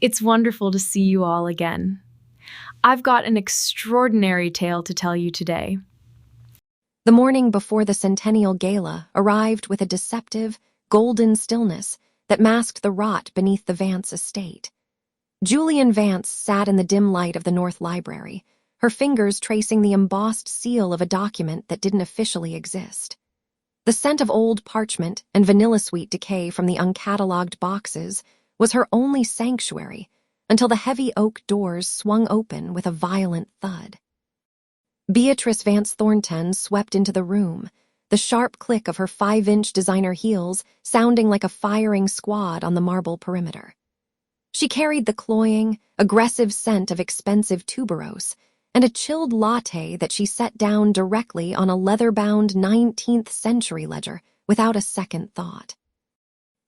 It's wonderful to see you all again. I've got an extraordinary tale to tell you today. The morning before the Centennial Gala arrived with a deceptive, golden stillness that masked the rot beneath the Vance estate. Julianne Vance sat in the dim light of the North Library, her fingers tracing the embossed seal of a document that didn't officially exist. The scent of old parchment and vanilla-sweet decay from the uncatalogued boxes was her only sanctuary until the heavy oak doors swung open with a violent thud. Beatrice Vance Thornton swept into the room, the sharp click of her 5-inch designer heels sounding like a firing squad on the marble perimeter. She carried the cloying, aggressive scent of expensive tuberose and a chilled latte that she set down directly on a leather-bound 19th century ledger without a second thought.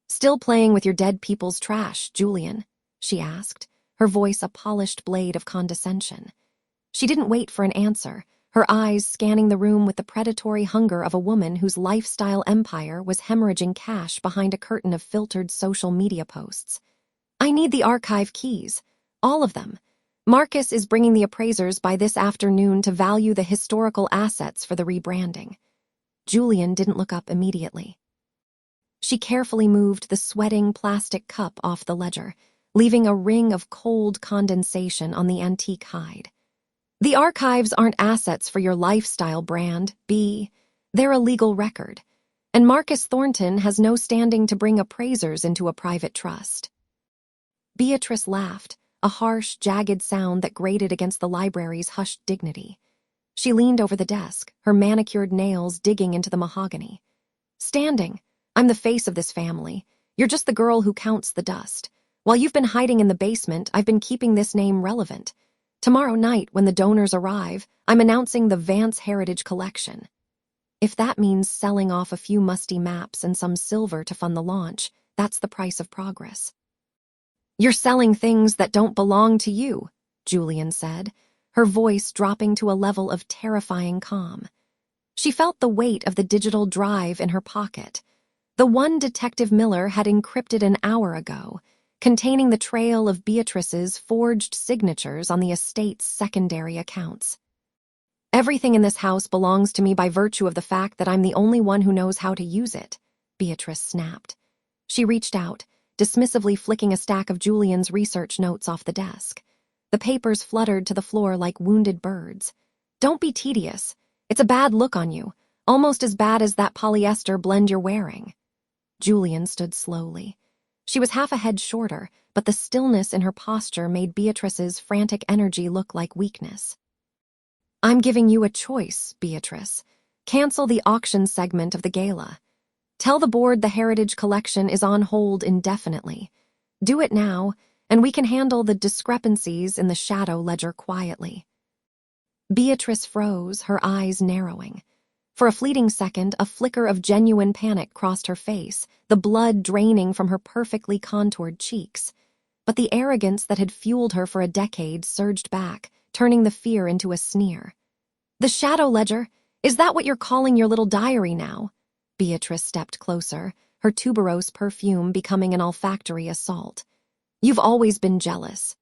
"Still playing with your dead people's trash, Julian?" she asked, her voice a polished blade of condescension. She didn't wait for an answer, her eyes scanning the room with the predatory hunger of a woman whose lifestyle empire was hemorrhaging cash behind a curtain of filtered social media posts. "I need the archive keys. All of them. Marcus is bringing the appraisers by this afternoon to value the historical assets for the rebranding." Julian didn't look up immediately. She carefully moved the sweating plastic cup off the ledger, leaving a ring of cold condensation on the antique hide. "The archives aren't assets for your lifestyle brand, B. They're a legal record, and Marcus Thornton has no standing to bring appraisers into a private trust." Beatrice laughed, a harsh, jagged sound that grated against the library's hushed dignity. She leaned over the desk, her manicured nails digging into the mahogany. "Standing, I'm the face of this family. You're just the girl who counts the dust. While you've been hiding in the basement, I've been keeping this name relevant. Tomorrow night, when the donors arrive, I'm announcing the Vance Heritage Collection. If that means selling off a few musty maps and some silver to fund the launch, that's the price of progress." "You're selling things that don't belong to you," Julian said, her voice dropping to a level of terrifying calm. She felt the weight of the digital drive in her pocket, the one Detective Miller had encrypted an hour ago, containing the trail of Beatrice's forged signatures on the estate's secondary accounts. "Everything in this house belongs to me by virtue of the fact that I'm the only one who knows how to use it," Beatrice snapped. She reached out, dismissively flicking a stack of Julian's research notes off the desk. The papers fluttered to the floor like wounded birds. "Don't be tedious. It's a bad look on you, almost as bad as that polyester blend you're wearing." Julian stood slowly. She was half a head shorter, but the stillness in her posture made Beatrice's frantic energy look like weakness. "I'm giving you a choice, Beatrice. Cancel the auction segment of the gala. Tell the board the Heritage Collection is on hold indefinitely. Do it now, and we can handle the discrepancies in the shadow ledger quietly." Beatrice froze, her eyes narrowing. For a fleeting second, a flicker of genuine panic crossed her face, the blood draining from her perfectly contoured cheeks. But the arrogance that had fueled her for a decade surged back, turning the fear into a sneer. "The shadow ledger? Is that what you're calling your little diary now?" Beatrice stepped closer, her tuberose perfume becoming an olfactory assault. "You've always been jealous.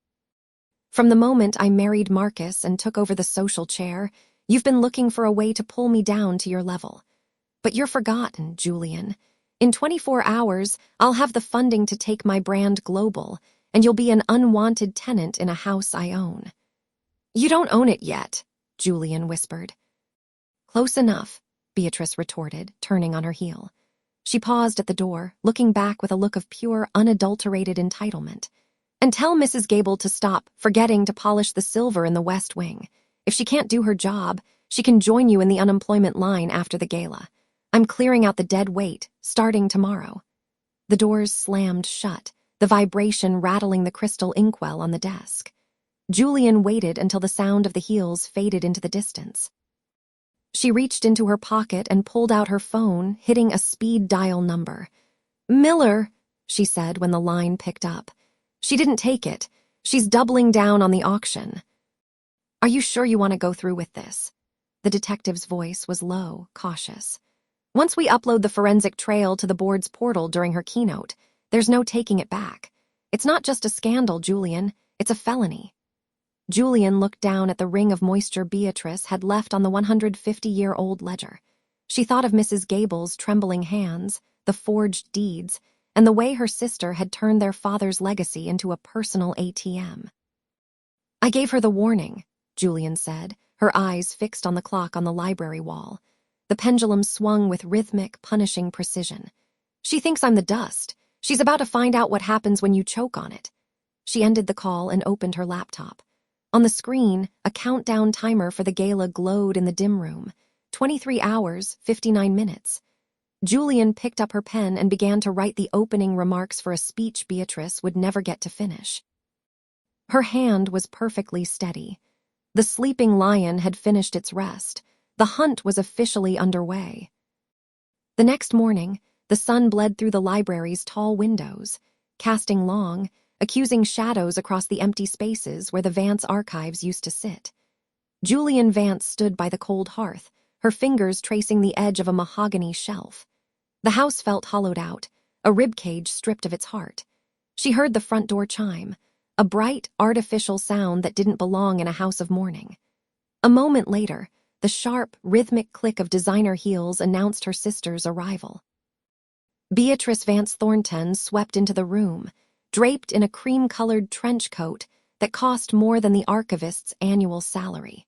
From the moment I married Marcus and took over the social chair, you've been looking for a way to pull me down to your level. But you're forgotten, Julian. In 24 hours, I'll have the funding to take my brand global, and you'll be an unwanted tenant in a house I own." "You don't own it yet," Julian whispered. "Close enough," Beatrice retorted, turning on her heel. She paused at the door, looking back with a look of pure, unadulterated entitlement. "And tell Mrs. Gable to stop forgetting to polish the silver in the West Wing. If she can't do her job, she can join you in the unemployment line after the gala. I'm clearing out the dead weight, starting tomorrow." The doors slammed shut, the vibration rattling the crystal inkwell on the desk. Julian waited until the sound of the heels faded into the distance. She reached into her pocket and pulled out her phone, hitting a speed dial number. "Miller," she said when the line picked up. "She didn't take it. She's doubling down on the auction." "Are you sure you want to go through with this?" The detective's voice was low, cautious. "Once we upload the forensic trail to the board's portal during her keynote, there's no taking it back. It's not just a scandal, Julian. It's a felony. Julian looked down at the ring of moisture Beatrice had left on the 150-year-old ledger. She thought of Mrs. Gable's trembling hands, the forged deeds, and the way her sister had turned their father's legacy into a personal ATM. "I gave her the warning," Julian said, her eyes fixed on the clock on the library wall. The pendulum swung with rhythmic, punishing precision. "She thinks I'm the dust. She's about to find out what happens when you choke on it." She ended the call and opened her laptop. On the screen, a countdown timer for the gala glowed in the dim room. 23 hours, 59 minutes. Julian picked up her pen and began to write the opening remarks for a speech Beatrice would never get to finish. Her hand was perfectly steady. The sleeping lion had finished its rest. The hunt was officially underway. The next morning, the sun bled through the library's tall windows, casting long, accusing shadows across the empty spaces where the Vance archives used to sit. Julianne Vance stood by the cold hearth, her fingers tracing the edge of a mahogany shelf. The house felt hollowed out, a ribcage stripped of its heart. She heard the front door chime, a bright, artificial sound that didn't belong in a house of mourning. A moment later, the sharp, rhythmic click of designer heels announced her sister's arrival. Beatrice Vance Thornton swept into the room, draped in a cream-colored trench coat that cost more than the archivist's annual salary.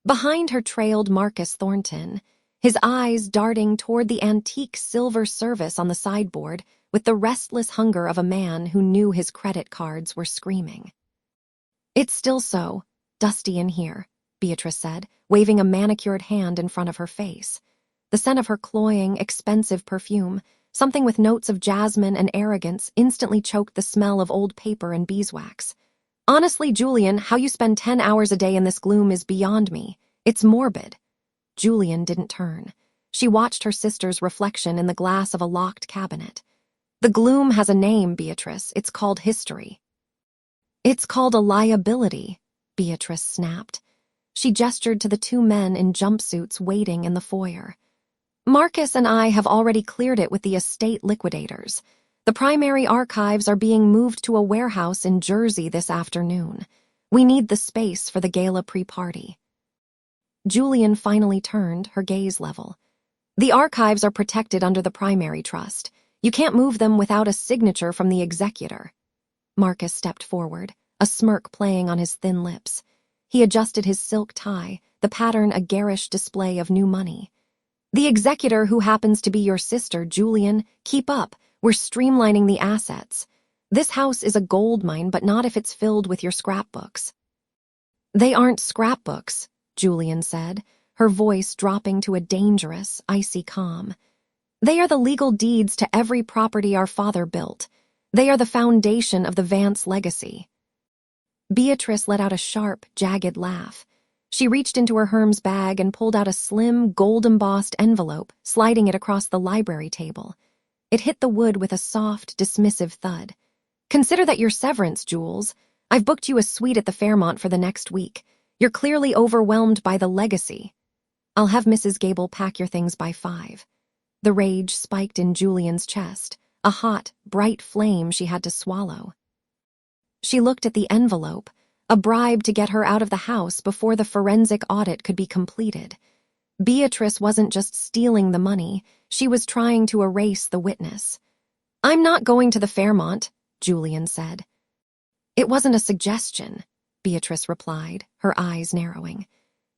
Behind her trailed Marcus Thornton, his eyes darting toward the antique silver service on the sideboard with the restless hunger of a man who knew his credit cards were screaming. "It's still so dusty in here," Beatrice said, waving a manicured hand in front of her face. The scent of her cloying, expensive perfume, something with notes of jasmine and arrogance, instantly choked the smell of old paper and beeswax. "Honestly, Julian, how you spend 10 hours a day in this gloom is beyond me. It's morbid." Julian didn't turn. She watched her sister's reflection in the glass of a locked cabinet. "The gloom has a name, Beatrice. It's called history." "It's called a liability," Beatrice snapped. She gestured to the two men in jumpsuits waiting in the foyer. "Marcus and I have already cleared it with the estate liquidators. The primary archives are being moved to a warehouse in Jersey this afternoon. We need the space for the gala pre-party." Julian finally turned, her gaze level. "The archives are protected under the primary trust. You can't move them without a signature from the executor." Marcus stepped forward, a smirk playing on his thin lips. He adjusted his silk tie, the pattern a garish display of new money. "The executor who happens to be your sister, Julian, keep up. We're streamlining the assets. This house is a gold mine, but not if it's filled with your scrapbooks." "They aren't scrapbooks," Julian said, her voice dropping to a dangerous, icy calm. "They are the legal deeds to every property our father built. They are the foundation of the Vance legacy." Beatrice let out a sharp, jagged laugh. She reached into her Hermes bag and pulled out a slim, gold-embossed envelope, sliding it across the library table. It hit the wood with a soft, dismissive thud. "Consider that your severance, Jules. I've booked you a suite at the Fairmont for the next week. You're clearly overwhelmed by the legacy. I'll have Mrs. Gable pack your things by 5. The rage spiked in Julian's chest, a hot, bright flame she had to swallow. She looked at the envelope, a bribe to get her out of the house before the forensic audit could be completed. Beatrice wasn't just stealing the money, she was trying to erase the witness. "I'm not going to the Fairmont," Julian said. "It wasn't a suggestion," Beatrice replied, her eyes narrowing.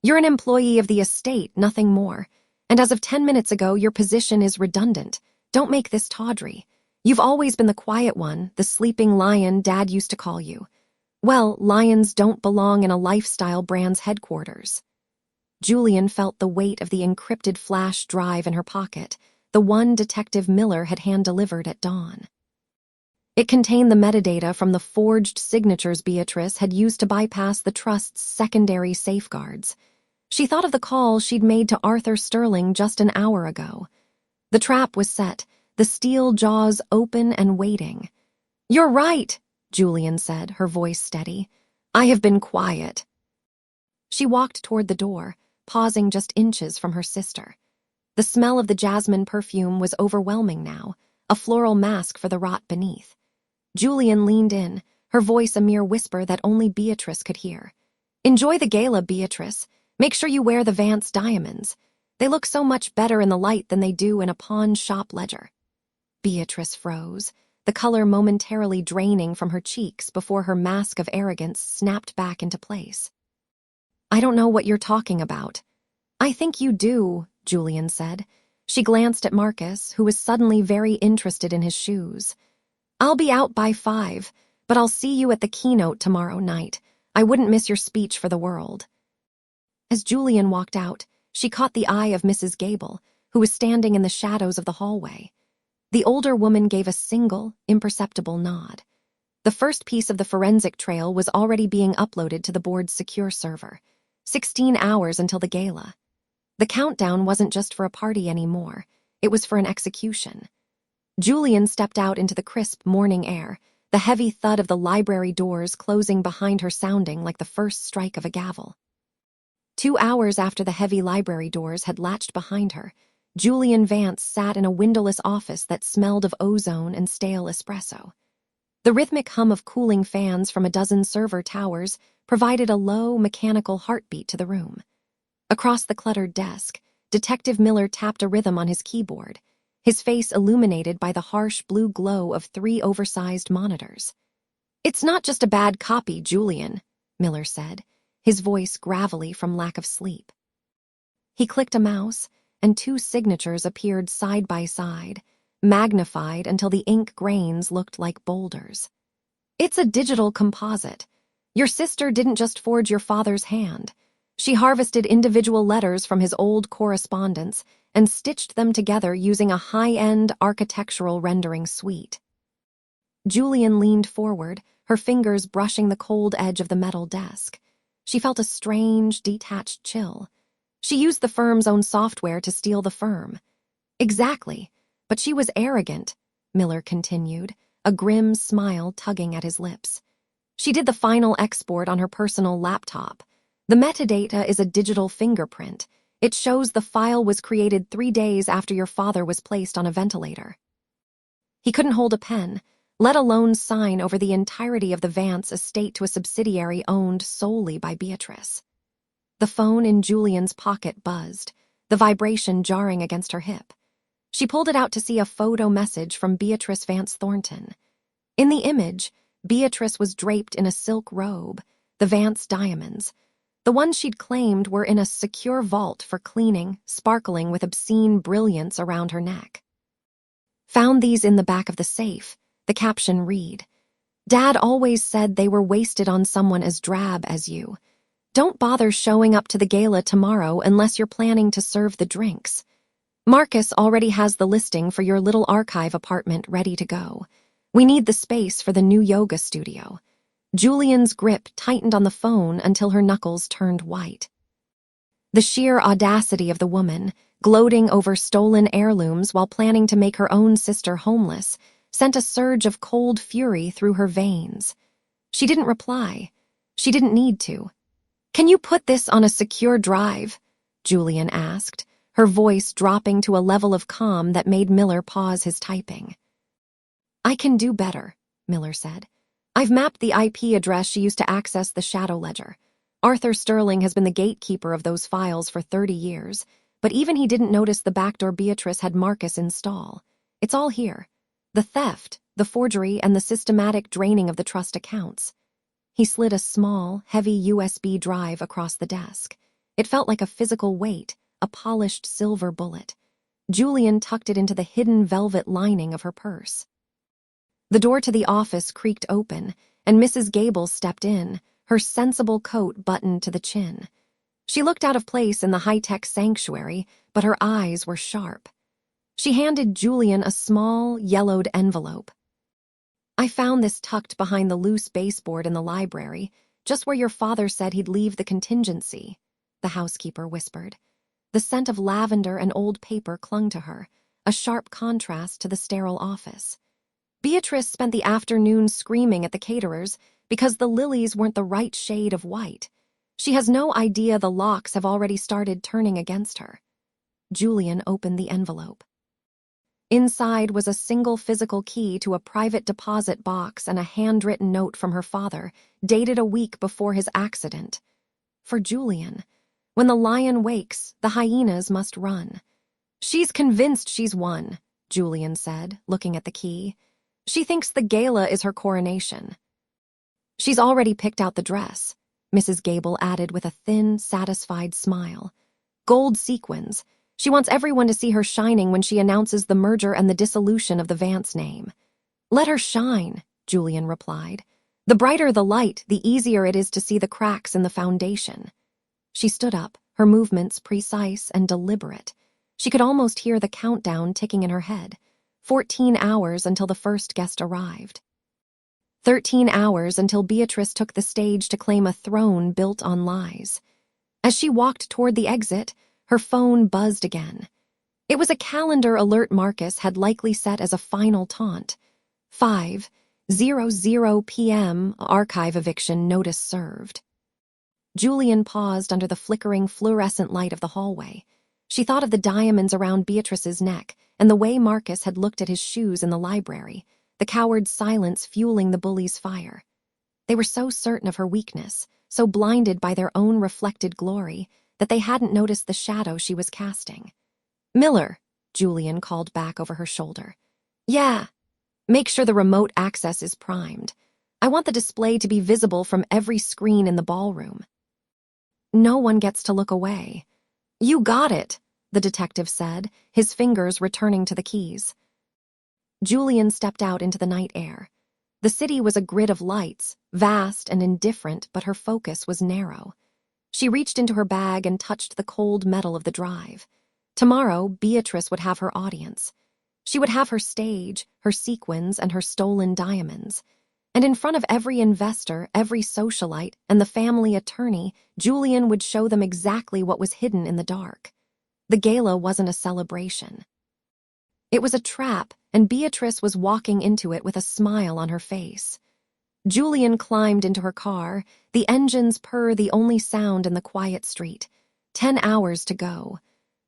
"You're an employee of the estate, nothing more. And as of 10 minutes ago, your position is redundant. Don't make this tawdry. You've always been the quiet one, the sleeping lion Dad used to call you. Well, lions don't belong in a lifestyle brand's headquarters." Julian felt the weight of the encrypted flash drive in her pocket, the one Detective Miller had hand-delivered at dawn. It contained the metadata from the forged signatures Beatrice had used to bypass the trust's secondary safeguards. She thought of the call she'd made to Arthur Sterling just an hour ago. The trap was set, the steel jaws open and waiting. "You're right," Julian said, her voice steady. "I have been quiet." She walked toward the door, pausing just inches from her sister. The smell of the jasmine perfume was overwhelming now, a floral mask for the rot beneath. Julian leaned in, her voice a mere whisper that only Beatrice could hear. "Enjoy the gala, Beatrice. Make sure you wear the Vance diamonds. They look so much better in the light than they do in a pawn shop ledger." Beatrice froze, the color momentarily draining from her cheeks before her mask of arrogance snapped back into place. "I don't know what you're talking about." "I think you do," Julian said. She glanced at Marcus, who was suddenly very interested in his shoes. "I'll be out by 5, but I'll see you at the keynote tomorrow night. I wouldn't miss your speech for the world." As Julian walked out, she caught the eye of Mrs. Gable, who was standing in the shadows of the hallway. The older woman gave a single, imperceptible nod. The first piece of the forensic trail was already being uploaded to the board's secure server. 16 hours until the gala. The countdown wasn't just for a party anymore. It was for an execution. Julian stepped out into the crisp morning air, the heavy thud of the library doors closing behind her sounding like the first strike of a gavel. 2 hours after the heavy library doors had latched behind her, Julianne Vance sat in a windowless office that smelled of ozone and stale espresso. The rhythmic hum of cooling fans from a dozen server towers provided a low, mechanical heartbeat to the room. Across the cluttered desk, Detective Miller tapped a rhythm on his keyboard, his face illuminated by the harsh blue glow of 3 oversized monitors. "It's not just a bad copy, Julian," Miller said, his voice gravelly from lack of sleep. He clicked a mouse, and 2 signatures appeared side by side, magnified until the ink grains looked like boulders. "It's a digital composite. Your sister didn't just forge your father's hand. She harvested individual letters from his old correspondence and stitched them together using a high-end architectural rendering suite." Julian leaned forward, her fingers brushing the cold edge of the metal desk. She felt a strange, detached chill. She used the firm's own software to steal the firm. "Exactly, but she was arrogant," Miller continued, a grim smile tugging at his lips. "She did the final export on her personal laptop. The metadata is a digital fingerprint. It shows the file was created 3 days after your father was placed on a ventilator." He couldn't hold a pen, let alone sign over the entirety of the Vance estate to a subsidiary owned solely by Beatrice. The phone in Julian's pocket buzzed, the vibration jarring against her hip. She pulled it out to see a photo message from Beatrice Vance Thornton. In the image, Beatrice was draped in a silk robe, the Vance diamonds. The ones she'd claimed were in a secure vault for cleaning, sparkling with obscene brilliance around her neck. "Found these in the back of the safe," the caption read. "Dad always said they were wasted on someone as drab as you. Don't bother showing up to the gala tomorrow unless you're planning to serve the drinks. Marcus already has the listing for your little archive apartment ready to go. We need the space for the new yoga studio." Julian's grip tightened on the phone until her knuckles turned white. The sheer audacity of the woman, gloating over stolen heirlooms while planning to make her own sister homeless, sent a surge of cold fury through her veins. She didn't reply. She didn't need to. "Can you put this on a secure drive?" Julian asked, her voice dropping to a level of calm that made Miller pause his typing. "I can do better," Miller said. "I've mapped the IP address she used to access the shadow ledger. Arthur Sterling has been the gatekeeper of those files for 30 years, but even he didn't notice the backdoor Beatrice had Marcus install. It's all here. The theft, the forgery, and the systematic draining of the trust accounts." He slid a small, heavy USB drive across the desk. It felt like a physical weight, a polished silver bullet. Julian tucked it into the hidden velvet lining of her purse. The door to the office creaked open, and Mrs. Gable stepped in, her sensible coat buttoned to the chin. She looked out of place in the high-tech sanctuary, but her eyes were sharp. She handed Julian a small, yellowed envelope. "I found this tucked behind the loose baseboard in the library, just where your father said he'd leave the contingency," the housekeeper whispered. The scent of lavender and old paper clung to her, a sharp contrast to the sterile office. Beatrice spent the afternoon screaming at the caterers because the lilies weren't the right shade of white. She has no idea the locks have already started turning against her. Julian opened the envelope. Inside was a single physical key to a private deposit box and a handwritten note from her father, dated a week before his accident. For Julian, when the lion wakes, the hyenas must run. She's convinced she's won, Julian said, looking at the key. She thinks the gala is her coronation. She's already picked out the dress, Mrs. Gable added with a thin, satisfied smile. Gold sequins. She wants everyone to see her shining when she announces the merger and the dissolution of the Vance name. Let her shine, Julian replied. The brighter the light, the easier it is to see the cracks in the foundation. She stood up, her movements precise and deliberate. She could almost hear the countdown ticking in her head. 14 hours until the first guest arrived. 13 hours until Beatrice took the stage to claim a throne built on lies. As she walked toward the exit, her phone buzzed again. It was a calendar alert Marcus had likely set as a final taunt. 5:00 p.m. archive eviction notice served. Julian paused under the flickering fluorescent light of the hallway. She thought of the diamonds around Beatrice's neck and the way Marcus had looked at his shoes in the library, the coward's silence fueling the bully's fire. They were so certain of her weakness, so blinded by their own reflected glory, that they hadn't noticed the shadow she was casting. "Miller," Julian called back over her shoulder. "Yeah. Make sure the remote access is primed. I want the display to be visible from every screen in the ballroom." No one gets to look away. "You got it," the detective said, his fingers returning to the keys. Julian stepped out into the night air. The city was a grid of lights, vast and indifferent, but her focus was narrow. She reached into her bag and touched the cold metal of the drive. Tomorrow, Beatrice would have her audience. She would have her stage, her sequins, and her stolen diamonds. And in front of every investor, every socialite, and the family attorney, Julian would show them exactly what was hidden in the dark. The gala wasn't a celebration. It was a trap, and Beatrice was walking into it with a smile on her face. Julian climbed into her car, the engine's purr the only sound in the quiet street. 10 hours to go.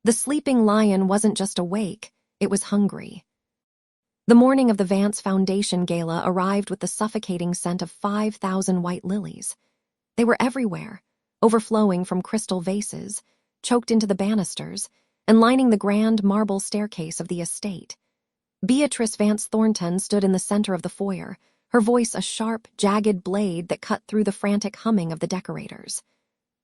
The sleeping lion wasn't just awake, it was hungry. The morning of the Vance Foundation Gala arrived with the suffocating scent of 5,000 white lilies. They were everywhere, overflowing from crystal vases, choked into the banisters, and lining the grand marble staircase of the estate. Beatrice Vance Thornton stood in the center of the foyer, her voice a sharp, jagged blade that cut through the frantic humming of the decorators.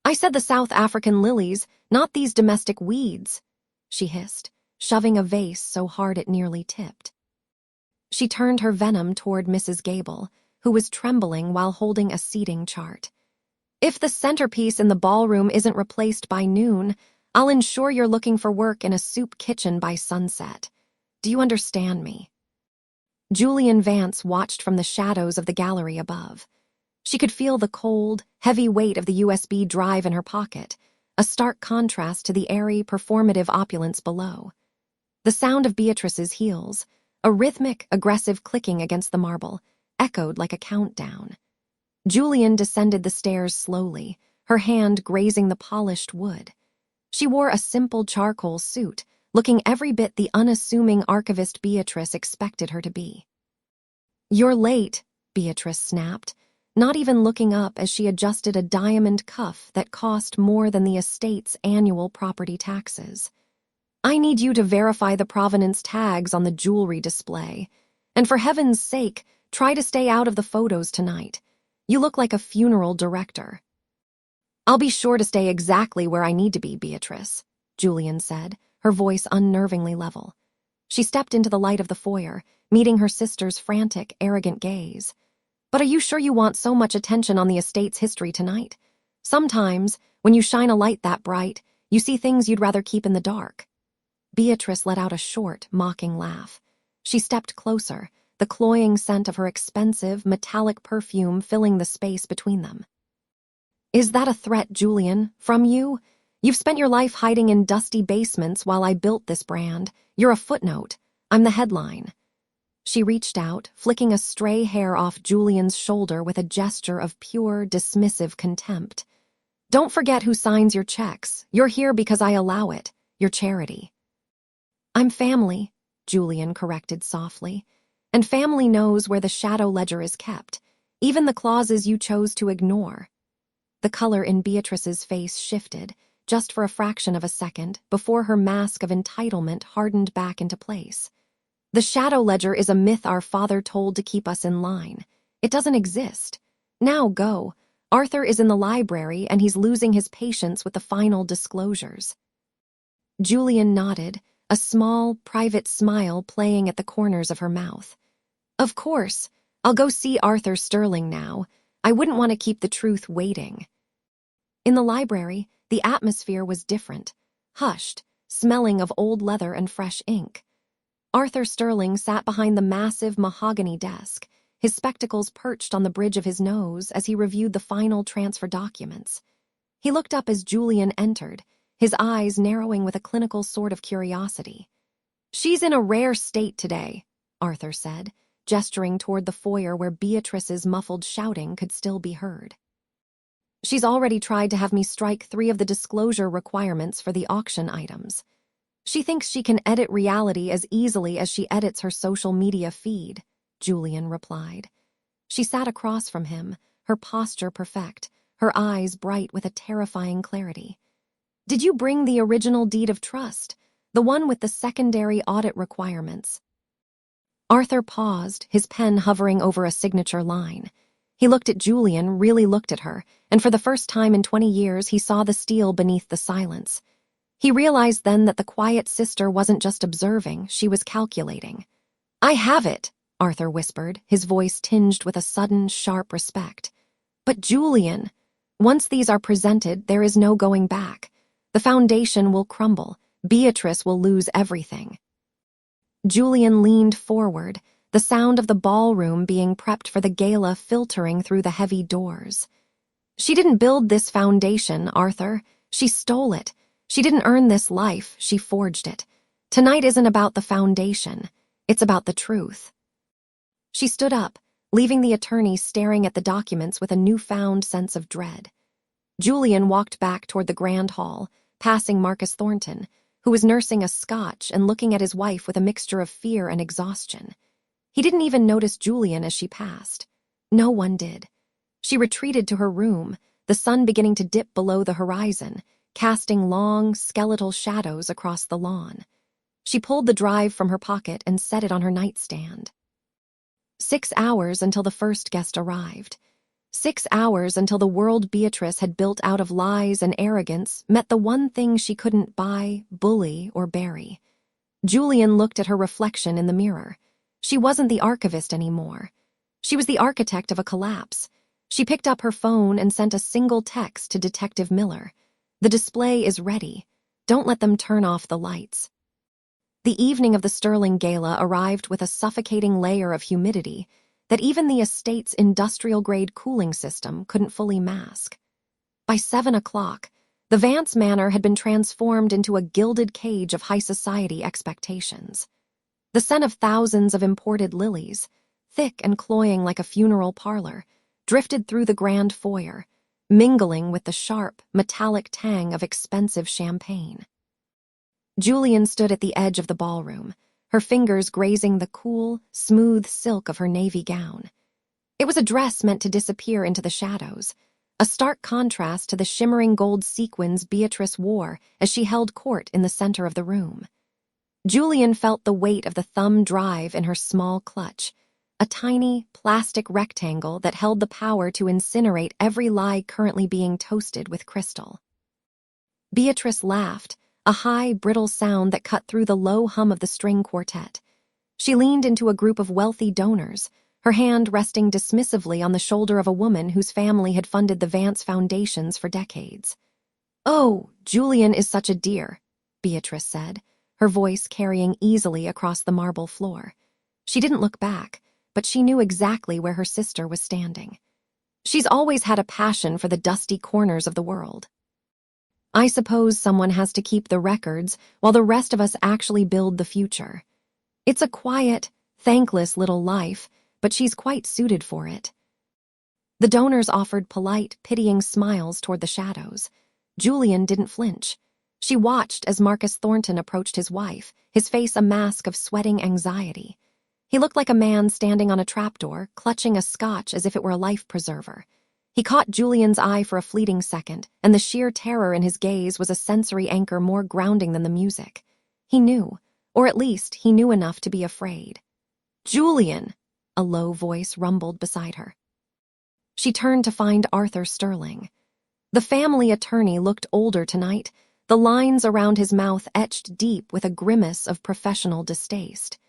"I said the South African lilies, not these domestic weeds," she hissed, shoving a vase so hard it nearly tipped. She turned her venom toward Mrs. Gable, who was trembling while holding a seating chart. "If the centerpiece in the ballroom isn't replaced by noon, I'll ensure you're looking for work in a soup kitchen by sunset. Do you understand me?" Julianne Vance watched from the shadows of the gallery above. She could feel the cold, heavy weight of the USB drive in her pocket, a stark contrast to the airy, performative opulence below. The sound of Beatrice's heels, a rhythmic, aggressive clicking against the marble, echoed like a countdown. Julian descended the stairs slowly, her hand grazing the polished wood. She wore a simple charcoal suit, looking every bit the unassuming archivist Beatrice expected her to be. "You're late," Beatrice snapped, not even looking up as she adjusted a diamond cuff that cost more than the estate's annual property taxes. "I need you to verify the provenance tags on the jewelry display. And for heaven's sake, try to stay out of the photos tonight. You look like a funeral director." "I'll be sure to stay exactly where I need to be, Beatrice," Julian said, her voice unnervingly level. She stepped into the light of the foyer, meeting her sister's frantic, arrogant gaze. "But are you sure you want so much attention on the estate's history tonight? Sometimes, when you shine a light that bright, you see things you'd rather keep in the dark." Beatrice let out a short, mocking laugh. She stepped closer, the cloying scent of her expensive, metallic perfume filling the space between them. "Is that a threat, Julian, from you? You've spent your life hiding in dusty basements while I built this brand. You're a footnote. I'm the headline." She reached out, flicking a stray hair off Julian's shoulder with a gesture of pure, dismissive contempt. "Don't forget who signs your checks. You're here because I allow it. Your charity." "I'm family," Julian corrected softly. And family knows where the shadow ledger is kept, even the clauses you chose to ignore. The color in Beatrice's face shifted, just for a fraction of a second, before her mask of entitlement hardened back into place. The shadow ledger is a myth our father told to keep us in line. It doesn't exist. Now go. Arthur is in the library and he's losing his patience with the final disclosures. Julian nodded, a small, private smile playing at the corners of her mouth. Of course. I'll go see Arthur Sterling now. I wouldn't want to keep the truth waiting. In the library, the atmosphere was different, hushed, smelling of old leather and fresh ink. Arthur Sterling sat behind the massive mahogany desk, his spectacles perched on the bridge of his nose as he reviewed the final transfer documents. He looked up as Julian entered, his eyes narrowing with a clinical sort of curiosity. "She's in a rare state today," Arthur said, gesturing toward the foyer where Beatrice's muffled shouting could still be heard. "She's already tried to have me strike 3 of the disclosure requirements for the auction items. She thinks she can edit reality as easily as she edits her social media feed," Julian replied. She sat across from him, her posture perfect, her eyes bright with a terrifying clarity. "Did you bring the original deed of trust, the one with the secondary audit requirements?" Arthur paused, his pen hovering over a signature line. He looked at Julian, really looked at her, and for the first time in 20 years he saw the steel beneath the silence. He realized then that the quiet sister wasn't just observing, she was calculating. "I have it," Arthur whispered, his voice tinged with a sudden, sharp respect. "But Julian, once these are presented, there is no going back. The foundation will crumble. Beatrice will lose everything." Julian leaned forward, the sound of the ballroom being prepped for the gala filtering through the heavy doors. "She didn't build this foundation, Arthur. She stole it. She didn't earn this life, she forged it. Tonight isn't about the foundation. It's about the truth." She stood up, leaving the attorney staring at the documents with a newfound sense of dread. Julian walked back toward the grand hall, passing Marcus Thornton, who was nursing a scotch and looking at his wife with a mixture of fear and exhaustion. He didn't even notice Julian as she passed. No one did. She retreated to her room, the sun beginning to dip below the horizon, casting long, skeletal shadows across the lawn. She pulled the drive from her pocket and set it on her nightstand. 6 hours until the first guest arrived. 6 hours until the world Beatrice had built out of lies and arrogance met the one thing she couldn't buy, bully, or bury. Julian looked at her reflection in the mirror. She wasn't the archivist anymore. She was the architect of a collapse. She picked up her phone and sent a single text to Detective Miller. "The display is ready. Don't let them turn off the lights." The evening of the Sterling Gala arrived with a suffocating layer of humidity that even the estate's industrial-grade cooling system couldn't fully mask. By 7 o'clock, the Vance Manor had been transformed into a gilded cage of high society expectations. The scent of thousands of imported lilies, thick and cloying like a funeral parlor, drifted through the grand foyer, mingling with the sharp, metallic tang of expensive champagne. Julian stood at the edge of the ballroom, her fingers grazing the cool, smooth silk of her navy gown. It was a dress meant to disappear into the shadows, a stark contrast to the shimmering gold sequins Beatrice wore as she held court in the center of the room. Julian felt the weight of the thumb drive in her small clutch, a tiny, plastic rectangle that held the power to incinerate every lie currently being toasted with crystal. Beatrice laughed, a high, brittle sound that cut through the low hum of the string quartet. She leaned into a group of wealthy donors, her hand resting dismissively on the shoulder of a woman whose family had funded the Vance Foundations for decades. "Oh, Julian is such a dear," Beatrice said, her voice carrying easily across the marble floor. She didn't look back, but she knew exactly where her sister was standing. "She's always had a passion for the dusty corners of the world. I suppose someone has to keep the records while the rest of us actually build the future. It's a quiet, thankless little life, but she's quite suited for it." The donors offered polite, pitying smiles toward the shadows. Julian didn't flinch. She watched as Marcus Thornton approached his wife, his face a mask of sweating anxiety. He looked like a man standing on a trapdoor, clutching a scotch as if it were a life preserver. He caught Julian's eye for a fleeting second, and the sheer terror in his gaze was a sensory anchor more grounding than the music. He knew, or at least he knew enough to be afraid. "Julian!" a low voice rumbled beside her. She turned to find Arthur Sterling. The family attorney looked older tonight, the lines around his mouth etched deep with a grimace of professional distaste.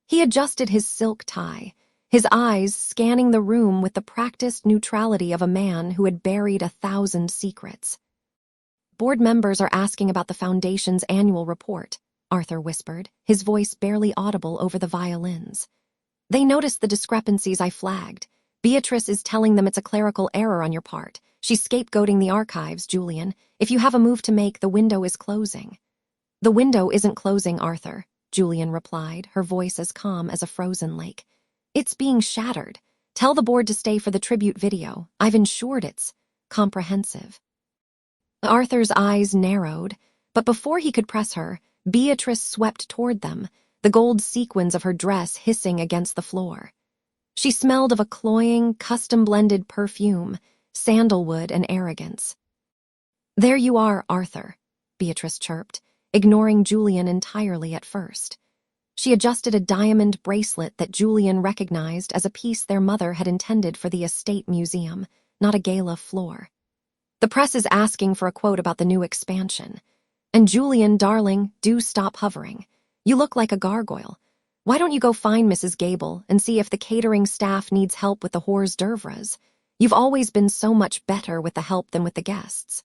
He adjusted his silk tie, his eyes scanning the room with the practiced neutrality of a man who had buried 1,000 secrets. "Board members are asking about the Foundation's annual report," Arthur whispered, his voice barely audible over the violins. "They noticed the discrepancies I flagged. Beatrice is telling them it's a clerical error on your part. She's scapegoating the archives, Julian. If you have a move to make, the window is closing." "The window isn't closing, Arthur," Julian replied, her voice as calm as a frozen lake. "It's being shattered. Tell the board to stay for the tribute video. I've ensured it's comprehensive." Arthur's eyes narrowed, but before he could press her, Beatrice swept toward them, the gold sequins of her dress hissing against the floor. She smelled of a cloying, custom-blended perfume, sandalwood and arrogance. "There you are, Arthur," Beatrice chirped, ignoring Julian entirely at first. She adjusted a diamond bracelet that Julian recognized as a piece their mother had intended for the estate museum, not a gala floor. "The press is asking for a quote about the new expansion. And Julian, darling, do stop hovering. You look like a gargoyle. Why don't you go find Mrs. Gable and see if the catering staff needs help with the hors d'oeuvres? You've always been so much better with the help than with the guests."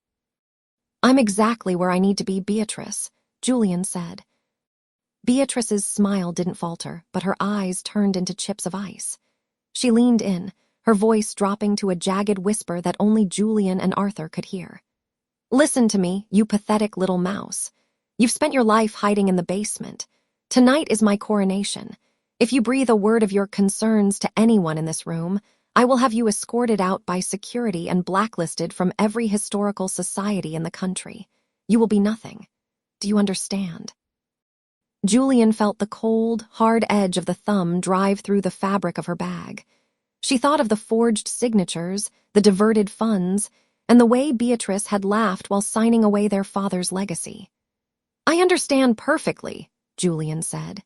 "I'm exactly where I need to be, Beatrice," Julian said. Beatrice's smile didn't falter, but her eyes turned into chips of ice. She leaned in, her voice dropping to a jagged whisper that only Julian and Arthur could hear. "Listen to me, you pathetic little mouse. You've spent your life hiding in the basement. Tonight is my coronation. If you breathe a word of your concerns to anyone in this room, I will have you escorted out by security and blacklisted from every historical society in the country. You will be nothing. Do you understand?" Julian felt the cold, hard edge of the thumb drive through the fabric of her bag. She thought of the forged signatures, the diverted funds, and the way Beatrice had laughed while signing away their father's legacy. "I understand perfectly," Julian said.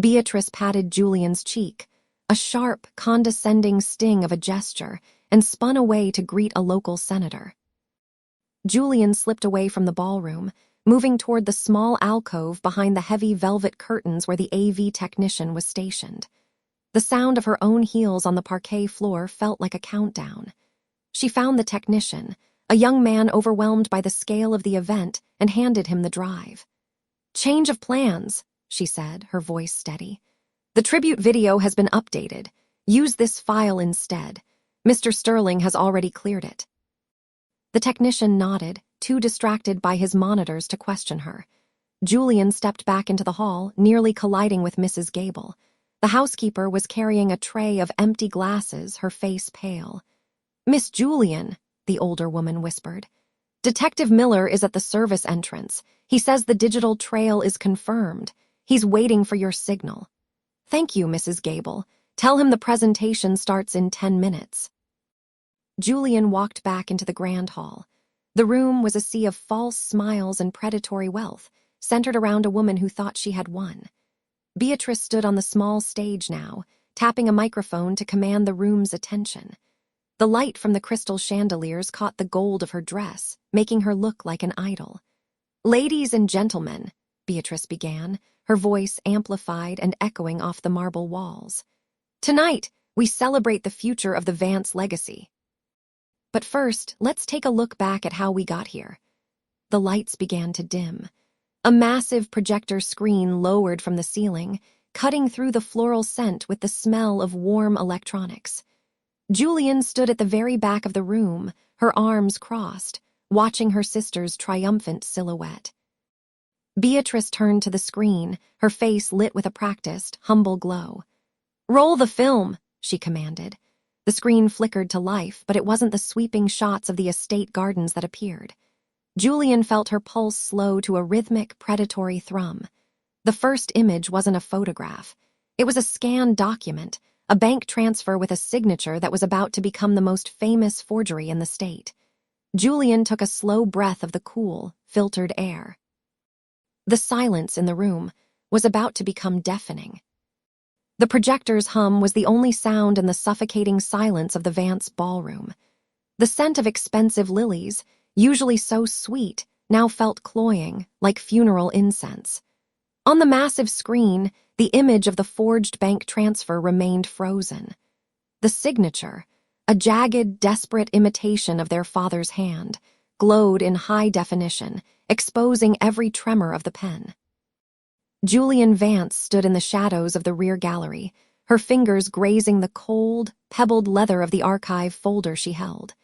Beatrice patted Julian's cheek, a sharp, condescending sting of a gesture, and spun away to greet a local senator. Julian slipped away from the ballroom, moving toward the small alcove behind the heavy velvet curtains where the AV technician was stationed. The sound of her own heels on the parquet floor felt like a countdown. She found the technician, a young man overwhelmed by the scale of the event, and handed him the drive. "Change of plans," she said, her voice steady. "The tribute video has been updated. Use this file instead. Mr. Sterling has already cleared it." The technician nodded, too distracted by his monitors to question her. Julian stepped back into the hall, nearly colliding with Mrs. Gable. The housekeeper was carrying a tray of empty glasses, her face pale. "Miss Julian," the older woman whispered. "Detective Miller is at the service entrance. He says the digital trail is confirmed. He's waiting for your signal." "Thank you, Mrs. Gable. Tell him the presentation starts in 10 minutes." Julian walked back into the grand hall. The room was a sea of false smiles and predatory wealth, centered around a woman who thought she had won. Beatrice stood on the small stage now, tapping a microphone to command the room's attention. The light from the crystal chandeliers caught the gold of her dress, making her look like an idol. "Ladies and gentlemen," Beatrice began, her voice amplified and echoing off the marble walls. "Tonight, we celebrate the future of the Vance legacy. But first, let's take a look back at how we got here." The lights began to dim. A massive projector screen lowered from the ceiling, cutting through the floral scent with the smell of warm electronics. Julian stood at the very back of the room, her arms crossed, watching her sister's triumphant silhouette. Beatrice turned to the screen, her face lit with a practiced, humble glow. "Roll the film," she commanded. The screen flickered to life, but it wasn't the sweeping shots of the estate gardens that appeared. Julianne felt her pulse slow to a rhythmic, predatory thrum. The first image wasn't a photograph. It was a scanned document, a bank transfer with a signature that was about to become the most famous forgery in the state. Julianne took a slow breath of the cool, filtered air. The silence in the room was about to become deafening. The projector's hum was the only sound in the suffocating silence of the Vance ballroom. The scent of expensive lilies, usually so sweet, now felt cloying, like funeral incense. On the massive screen, the image of the forged bank transfer remained frozen. The signature, a jagged, desperate imitation of their father's hand, glowed in high definition, exposing every tremor of the pen. Julianne Vance stood in the shadows of the rear gallery, her fingers grazing the cold, pebbled leather of the archive folder she held.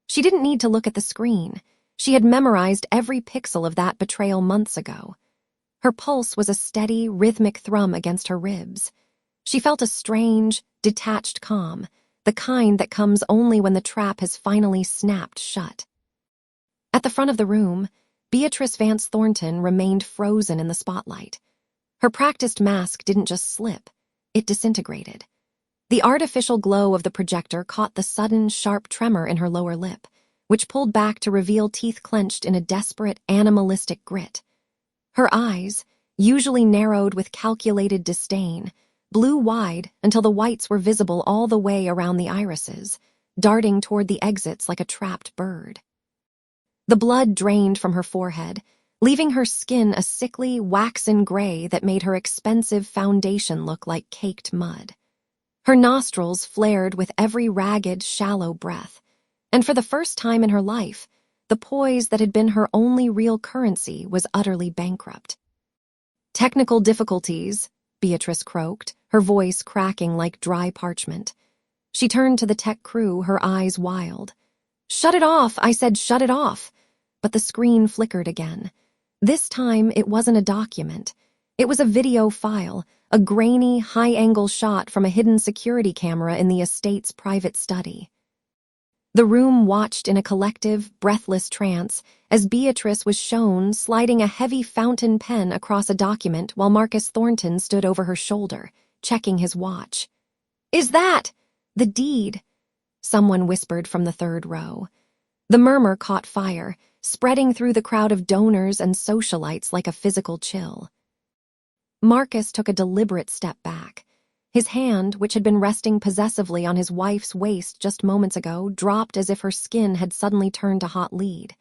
She didn't need to look at the screen. She had memorized every pixel of that betrayal months ago. Her pulse was a steady, rhythmic thrum against her ribs. She felt a strange, detached calm, the kind that comes only when the trap has finally snapped shut. At the front of the room, Beatrice Vance Thornton remained frozen in the spotlight. Her practiced mask didn't just slip, it disintegrated. The artificial glow of the projector caught the sudden, sharp tremor in her lower lip, which pulled back to reveal teeth clenched in a desperate, animalistic grit. Her eyes, usually narrowed with calculated disdain, blew wide until the whites were visible all the way around the irises, darting toward the exits like a trapped bird. The blood drained from her forehead, leaving her skin a sickly, waxen gray that made her expensive foundation look like caked mud. Her nostrils flared with every ragged, shallow breath, and for the first time in her life, the poise that had been her only real currency was utterly bankrupt. "Technical difficulties," Beatrice croaked, her voice cracking like dry parchment. She turned to the tech crew, her eyes wild. "Shut it off!" I said, "shut it off!" But the screen flickered again. This time, it wasn't a document. It was a video file, a grainy, high-angle shot from a hidden security camera in the estate's private study. The room watched in a collective, breathless trance as Beatrice was shown sliding a heavy fountain pen across a document while Marcus Thornton stood over her shoulder, checking his watch. "Is that the deed?" someone whispered from the third row. The murmur caught fire, spreading through the crowd of donors and socialites like a physical chill. Marcus took a deliberate step back. His hand, which had been resting possessively on his wife's waist just moments ago, dropped as if her skin had suddenly turned to hot lead.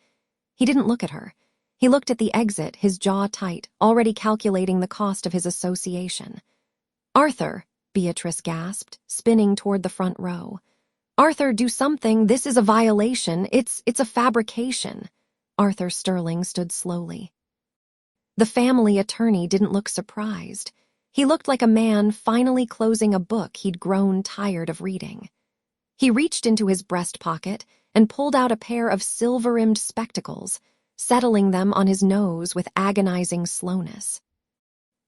He didn't look at her. He looked at the exit, his jaw tight, already calculating the cost of his association. "Arthur," Beatrice gasped, spinning toward the front row. "Arthur, do something. This is a violation. It's a fabrication." Arthur Sterling stood slowly. The family attorney didn't look surprised. He looked like a man finally closing a book he'd grown tired of reading. He reached into his breast pocket and pulled out a pair of silver-rimmed spectacles, settling them on his nose with agonizing slowness.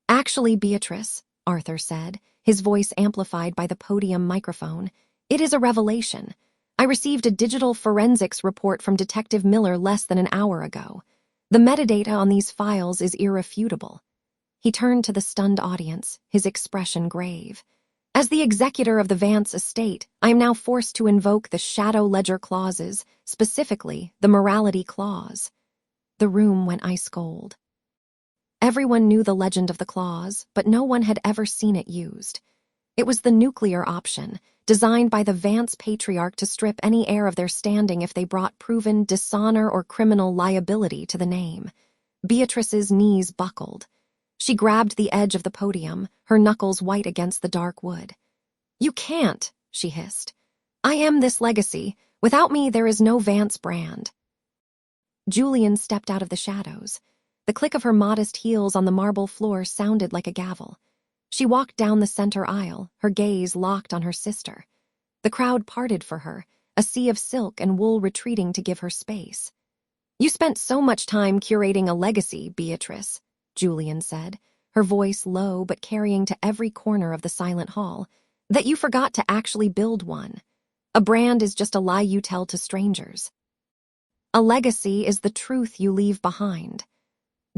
"Actually, Beatrice," Arthur said, his voice amplified by the podium microphone, "it is a revelation. I received a digital forensics report from Detective Miller less than an hour ago. The metadata on these files is irrefutable." He turned to the stunned audience, his expression grave. "As the executor of the Vance estate, I am now forced to invoke the shadow ledger clauses, specifically the morality clause." The room went ice cold. Everyone knew the legend of the clause, but no one had ever seen it used. It was the nuclear option, designed by the Vance patriarch to strip any heir of their standing if they brought proven dishonor or criminal liability to the name. Beatrice's knees buckled. She grabbed the edge of the podium, her knuckles white against the dark wood. "You can't," she hissed. "I am this legacy. Without me, there is no Vance brand." Julianne stepped out of the shadows. The click of her modest heels on the marble floor sounded like a gavel. She walked down the center aisle, her gaze locked on her sister. The crowd parted for her, a sea of silk and wool retreating to give her space. "You spent so much time curating a legacy, Beatrice," Julianne said, her voice low but carrying to every corner of the silent hall, "that you forgot to actually build one. A brand is just a lie you tell to strangers." A legacy is the truth you leave behind.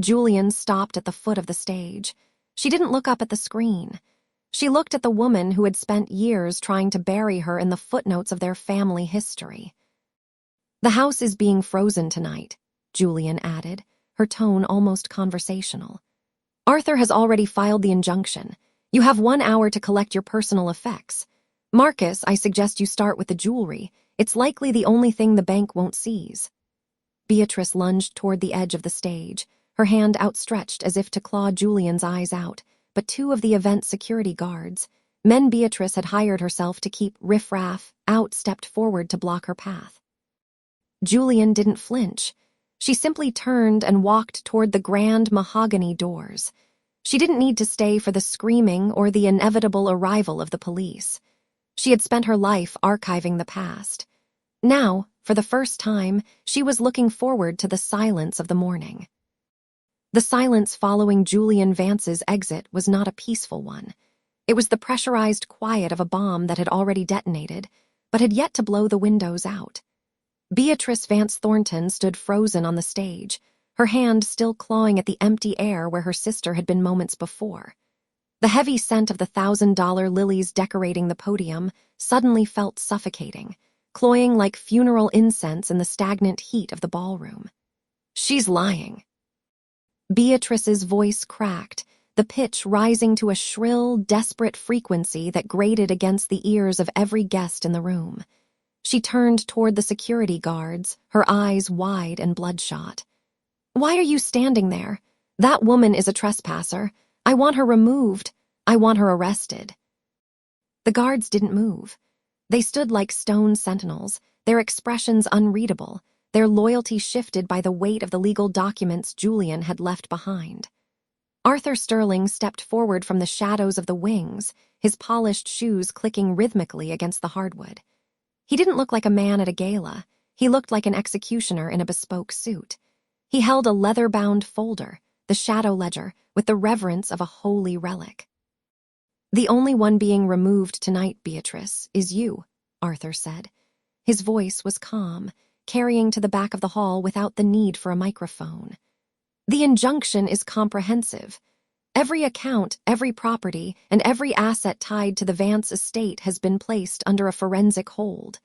Julianne stopped at the foot of the stage. She didn't look up at the screen. She looked at the woman who had spent years trying to bury her in the footnotes of their family history. "The house is being frozen tonight," Julianne added, her tone almost conversational. "Arthur has already filed the injunction. You have 1 hour to collect your personal effects. Marcus, I suggest you start with the jewelry. It's likely the only thing the bank won't seize." Beatrice lunged toward the edge of the stage, her hand outstretched as if to claw Julianne's eyes out, but 2 of the event's security guards, men Beatrice had hired herself to keep riffraff out, stepped forward to block her path. Julianne didn't flinch. She simply turned and walked toward the grand mahogany doors. She didn't need to stay for the screaming or the inevitable arrival of the police. She had spent her life archiving the past. Now, for the first time, she was looking forward to the silence of the morning. The silence following Julianne Vance's exit was not a peaceful one. It was the pressurized quiet of a bomb that had already detonated, but had yet to blow the windows out. Beatrice Vance Thornton stood frozen on the stage, her hand still clawing at the empty air where her sister had been moments before. The heavy scent of the $1,000 lilies decorating the podium suddenly felt suffocating, cloying like funeral incense in the stagnant heat of the ballroom. "She's lying." Beatrice's voice cracked, the pitch rising to a shrill, desperate frequency that grated against the ears of every guest in the room. She turned toward the security guards, her eyes wide and bloodshot. "Why are you standing there? That woman is a trespasser. I want her removed. I want her arrested." The guards didn't move. They stood like stone sentinels, their expressions unreadable, their loyalty shifted by the weight of the legal documents Julianne had left behind. Arthur Sterling stepped forward from the shadows of the wings, his polished shoes clicking rhythmically against the hardwood. He didn't look like a man at a gala. He looked like an executioner in a bespoke suit. He held a leather-bound folder, the shadow ledger, with the reverence of a holy relic. "The only one being removed tonight, Beatrice, is you," Arthur said. His voice was calm, carrying to the back of the hall without the need for a microphone. "The injunction is comprehensive. Every account, every property, and every asset tied to the Vance estate has been placed under a forensic hold.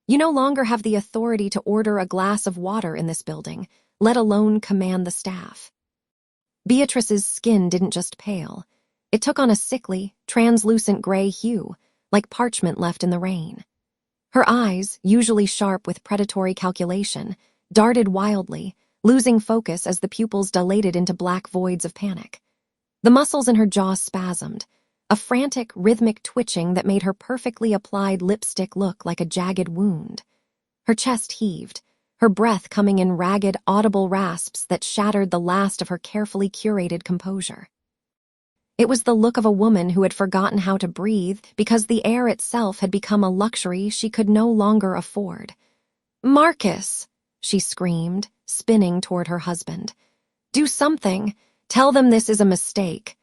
You no longer have the authority to order a glass of water in this building, let alone command the staff." Beatrice's skin didn't just pale. It took on a sickly, translucent gray hue, like parchment left in the rain. Her eyes, usually sharp with predatory calculation, darted wildly, losing focus as the pupils dilated into black voids of panic. The muscles in her jaw spasmed, a frantic, rhythmic twitching that made her perfectly applied lipstick look like a jagged wound. Her chest heaved, her breath coming in ragged, audible rasps that shattered the last of her carefully curated composure. It was the look of a woman who had forgotten how to breathe because the air itself had become a luxury she could no longer afford. "Marcus!" she screamed, spinning toward her husband. "Do something! Tell them this is a mistake."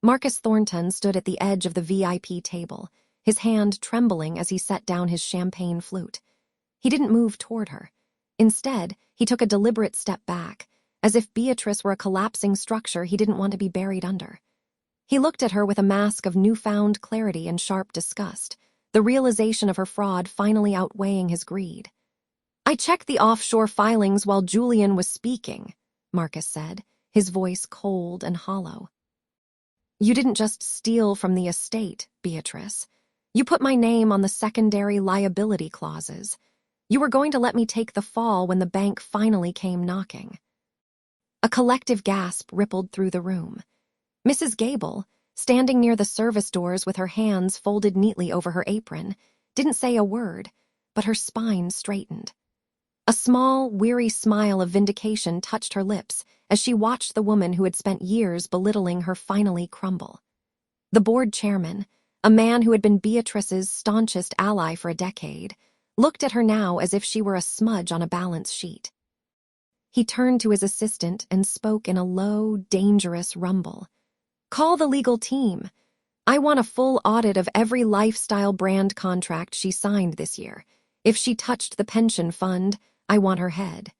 Marcus Thornton stood at the edge of the VIP table, his hand trembling as he set down his champagne flute. He didn't move toward her. Instead, he took a deliberate step back, as if Beatrice were a collapsing structure he didn't want to be buried under. He looked at her with a mask of newfound clarity and sharp disgust, the realization of her fraud finally outweighing his greed. "I checked the offshore filings while Julianne was speaking," Marcus said, his voice cold and hollow. "You didn't just steal from the estate, Beatrice. You put my name on the secondary liability clauses. You were going to let me take the fall when the bank finally came knocking." A collective gasp rippled through the room. Mrs. Gable, standing near the service doors with her hands folded neatly over her apron, didn't say a word, but her spine straightened. A small, weary smile of vindication touched her lips as she watched the woman who had spent years belittling her finally crumble. The board chairman, a man who had been Beatrice's staunchest ally for a decade, looked at her now as if she were a smudge on a balance sheet. He turned to his assistant and spoke in a low, dangerous rumble. "Call the legal team. I want a full audit of every lifestyle brand contract she signed this year. If she touched the pension fund, I want her head."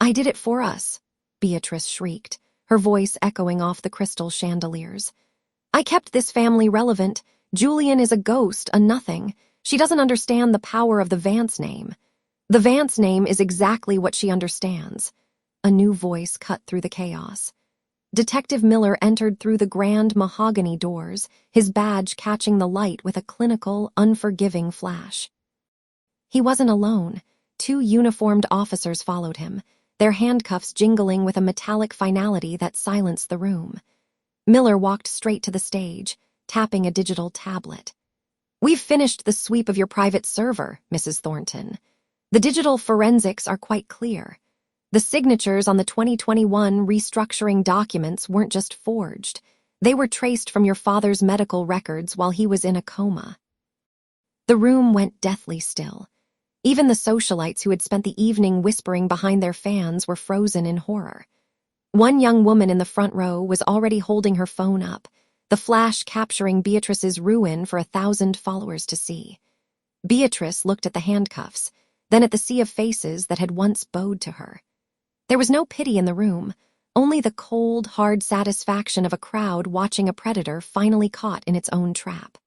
"I did it for us," Beatrice shrieked, her voice echoing off the crystal chandeliers. "I kept this family relevant. Julian is a ghost, a nothing. She doesn't understand the power of the Vance name. The Vance name is exactly what she understands." A new voice cut through the chaos. Detective Miller entered through the grand mahogany doors, his badge catching the light with a clinical, unforgiving flash. He wasn't alone. 2 uniformed officers followed him, their handcuffs jingling with a metallic finality that silenced the room. Miller walked straight to the stage, tapping a digital tablet. "We've finished the sweep of your private server, Mrs. Thornton. The digital forensics are quite clear. The signatures on the 2021 restructuring documents weren't just forged. They were traced from your father's medical records while he was in a coma." The room went deathly still. Even the socialites who had spent the evening whispering behind their fans were frozen in horror. One young woman in the front row was already holding her phone up, the flash capturing Beatrice's ruin for 1,000 followers to see. Beatrice looked at the handcuffs, then at the sea of faces that had once bowed to her. There was no pity in the room, only the cold, hard satisfaction of a crowd watching a predator finally caught in its own trap.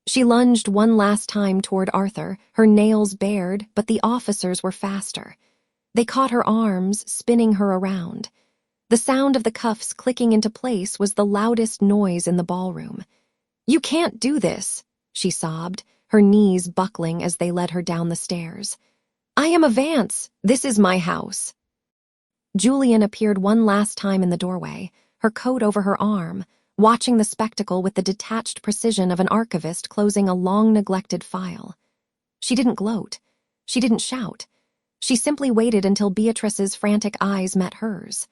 She lunged one last time toward Arthur, her nails bared, but the officers were faster. They caught her arms, spinning her around. The sound of the cuffs clicking into place was the loudest noise in the ballroom. "You can't do this," she sobbed, her knees buckling as they led her down the stairs. "I am a Vance. This is my house." Julian appeared one last time in the doorway, her coat over her arm, watching the spectacle with the detached precision of an archivist closing a long-neglected file. She didn't gloat. She didn't shout. She simply waited until Beatrice's frantic eyes met hers.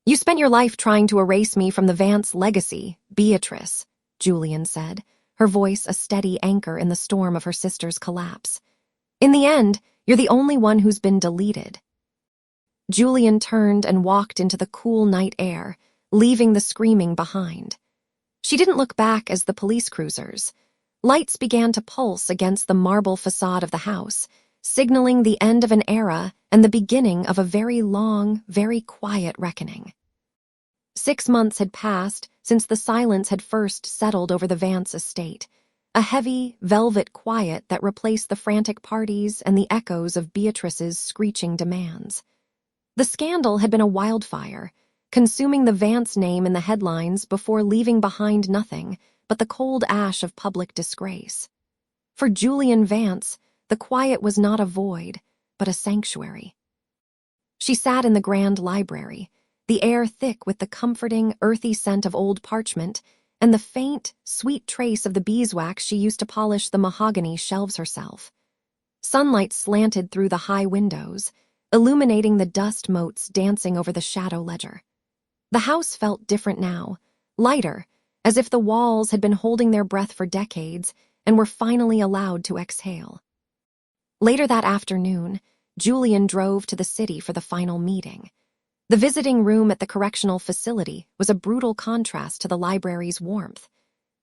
"You spent your life trying to erase me from the Vance legacy, Beatrice," Julian said, her voice a steady anchor in the storm of her sister's collapse. "In the end, you're the only one who's been deleted." Julian turned and walked into the cool night air, leaving the screaming behind. She didn't look back as the police cruisers. Lights began to pulse against the marble facade of the house, signaling the end of an era and the beginning of a very long, very quiet reckoning. 6 months had passed since the silence had first settled over the Vance estate, a heavy, velvet quiet that replaced the frantic parties and the echoes of Beatrice's screeching demands. The scandal had been a wildfire, consuming the Vance name in the headlines before leaving behind nothing but the cold ash of public disgrace. For Julianne Vance, the quiet was not a void, but a sanctuary. She sat in the grand library, the air thick with the comforting, earthy scent of old parchment and the faint, sweet trace of the beeswax she used to polish the mahogany shelves herself. Sunlight slanted through the high windows, illuminating the dust motes dancing over the shadow ledger. The house felt different now, lighter, as if the walls had been holding their breath for decades and were finally allowed to exhale. Later that afternoon, Julian drove to the city for the final meeting. The visiting room at the correctional facility was a brutal contrast to the library's warmth.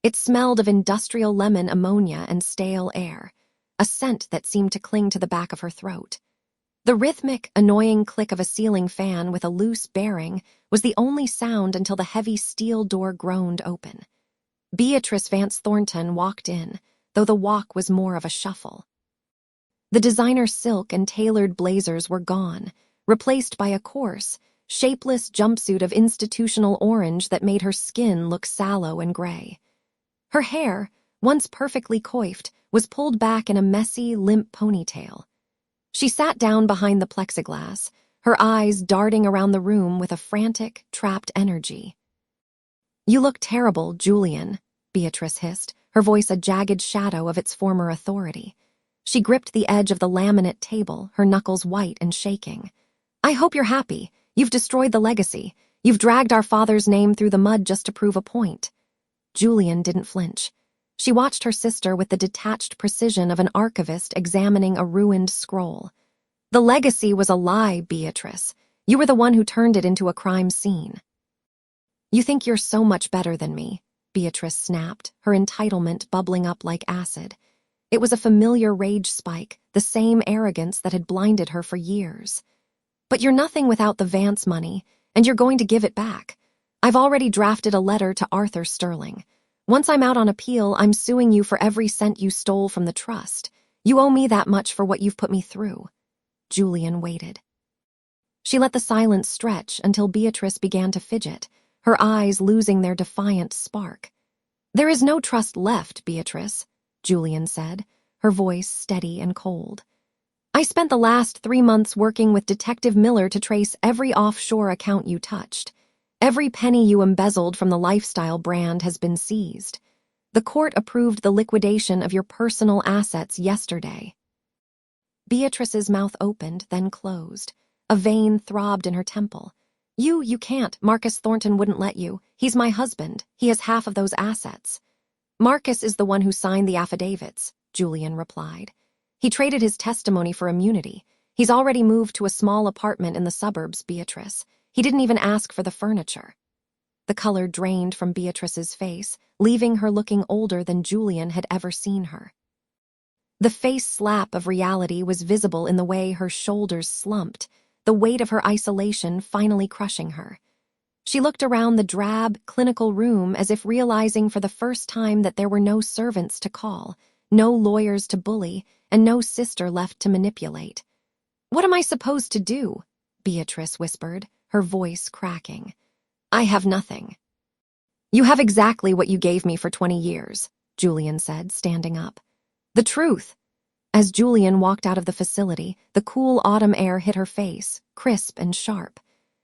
It smelled of industrial lemon ammonia and stale air, a scent that seemed to cling to the back of her throat. The rhythmic, annoying click of a ceiling fan with a loose bearing was the only sound until the heavy steel door groaned open. Beatrice Vance Thornton walked in, though the walk was more of a shuffle. The designer silk and tailored blazers were gone, replaced by a coarse, shapeless jumpsuit of institutional orange that made her skin look sallow and gray. Her hair, once perfectly coiffed, was pulled back in a messy, limp ponytail. She sat down behind the plexiglass, her eyes darting around the room with a frantic, trapped energy. "You look terrible, Julian," Beatrice hissed, her voice a jagged shadow of its former authority. She gripped the edge of the laminate table, her knuckles white and shaking. "I hope you're happy. You've destroyed the legacy. You've dragged our father's name through the mud just to prove a point." Julian didn't flinch. She watched her sister with the detached precision of an archivist examining a ruined scroll. "The legacy was a lie, Beatrice. You were the one who turned it into a crime scene." "You think you're so much better than me," Beatrice snapped, her entitlement bubbling up like acid. It was a familiar rage spike, the same arrogance that had blinded her for years. "But you're nothing without the Vance money, and you're going to give it back. I've already drafted a letter to Arthur Sterling. Once I'm out on appeal, I'm suing you for every cent you stole from the trust. You owe me that much for what you've put me through." Julian waited. She let the silence stretch until Beatrice began to fidget, her eyes losing their defiant spark. "There is no trust left, Beatrice," Julian said, her voice steady and cold. "I spent the last 3 months working with Detective Miller to trace every offshore account you touched. Every penny you embezzled from the lifestyle brand has been seized. The court approved the liquidation of your personal assets yesterday." Beatrice's mouth opened, then closed. A vein throbbed in her temple. You can't. Marcus Thornton wouldn't let you. He's my husband. He has half of those assets." "Marcus is the one who signed the affidavits," Julian replied. "He traded his testimony for immunity. He's already moved to a small apartment in the suburbs, Beatrice. He didn't even ask for the furniture." The color drained from Beatrice's face, leaving her looking older than Julian had ever seen her. The face slap of reality was visible in the way her shoulders slumped, the weight of her isolation finally crushing her. She looked around the drab, clinical room as if realizing for the first time that there were no servants to call, no lawyers to bully, and no sister left to manipulate. "What am I supposed to do?" Beatrice whispered, her voice cracking. "I have nothing." "You have exactly what you gave me for 20 years, Julian said, standing up. "The truth." As Julian walked out of the facility, the cool autumn air hit her face, crisp and sharp.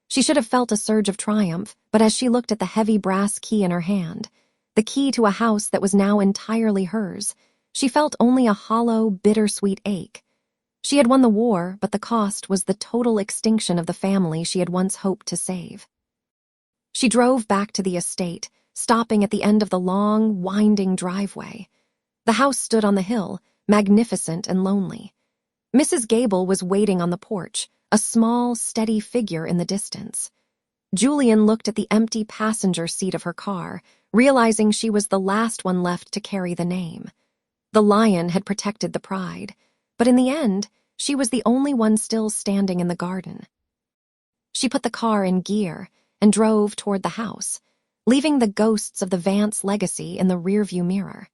She should have felt a surge of triumph, but as she looked at the heavy brass key in her hand, the key to a house that was now entirely hers, she felt only a hollow, bittersweet ache. She had won the war, but the cost was the total extinction of the family she had once hoped to save. She drove back to the estate, stopping at the end of the long, winding driveway. The house stood on the hill, magnificent and lonely. Mrs. Gable was waiting on the porch, a small, steady figure in the distance. Julian looked at the empty passenger seat of her car, realizing she was the last one left to carry the name. The lion had protected the pride, but in the end, she was the only one still standing in the garden. She put the car in gear and drove toward the house, leaving the ghosts of the Vance legacy in the rearview mirror.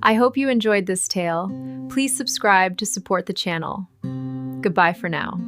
I hope you enjoyed this tale. Please subscribe to support the channel. Goodbye for now.